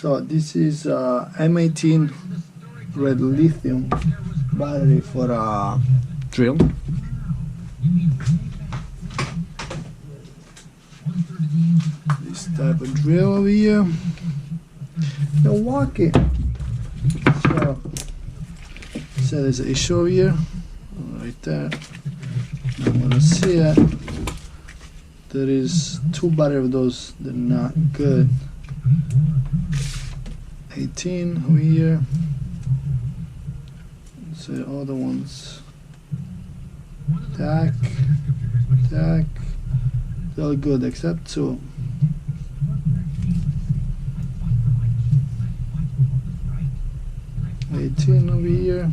So this is M18 red lithium battery for a drill. This type of drill over here. Milwaukee. So there's an issue over here, right there. I'm gonna see it. There is two battery of those. They're not good. 18 over here. So the other ones. Tack. They're all good except two. $18 over here.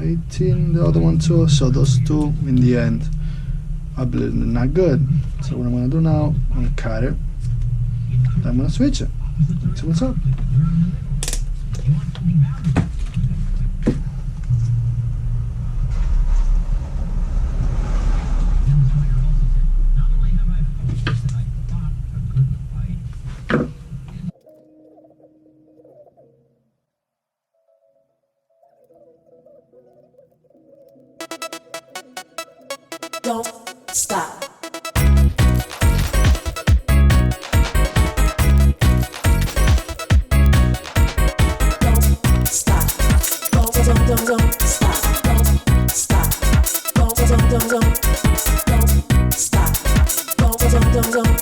18, the other one too. So those two in the end, I believe they're not good. So what I'm gonna do now, I'm gonna cut it. Then I'm gonna switch it. Let's see what's up. Don't stop. Don't stop. Don't stop. Don't stop. Don't stop. Don't stop. Don't stop. Don't stop.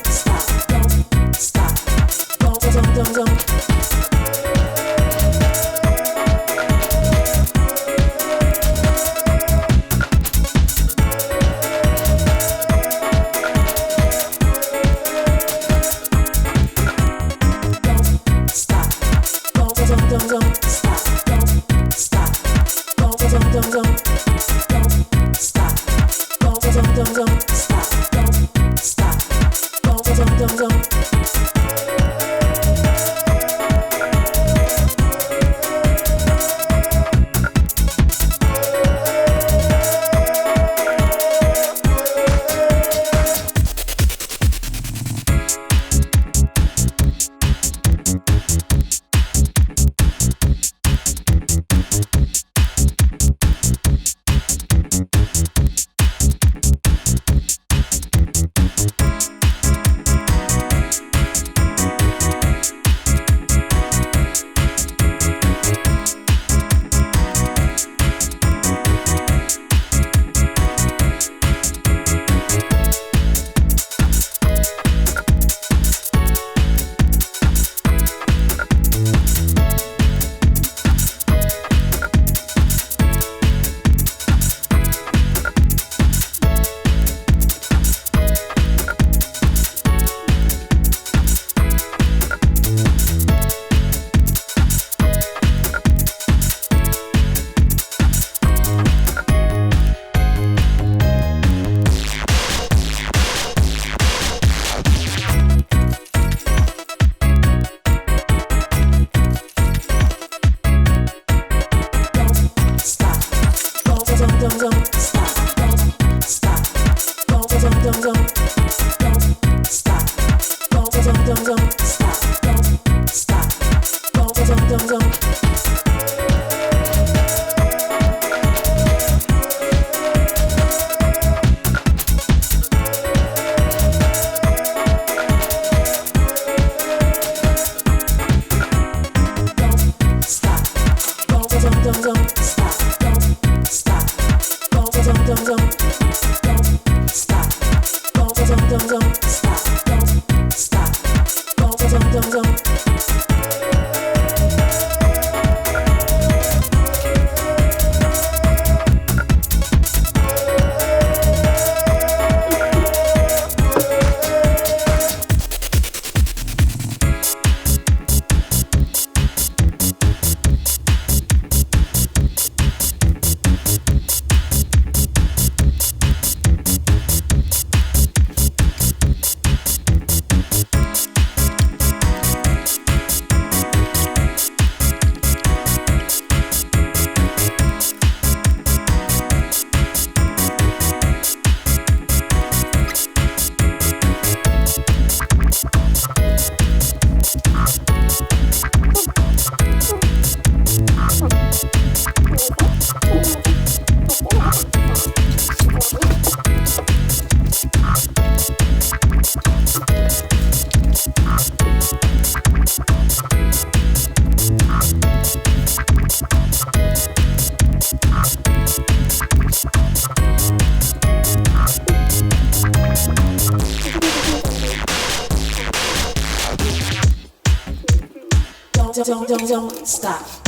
don't stop.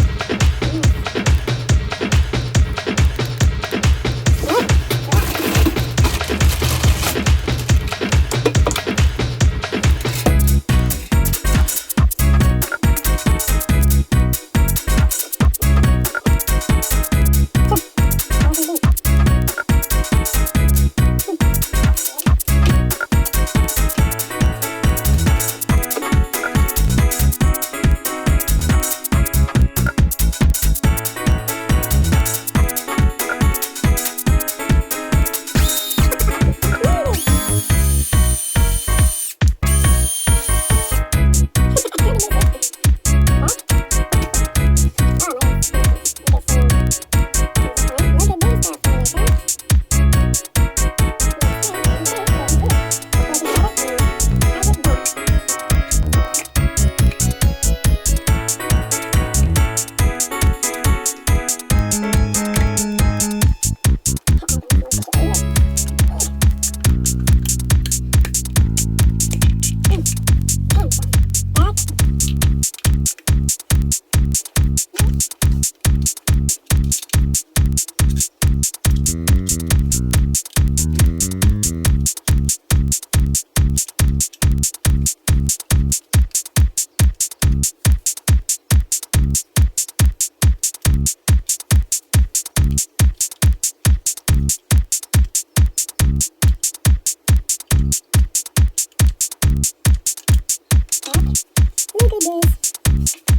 Look at this.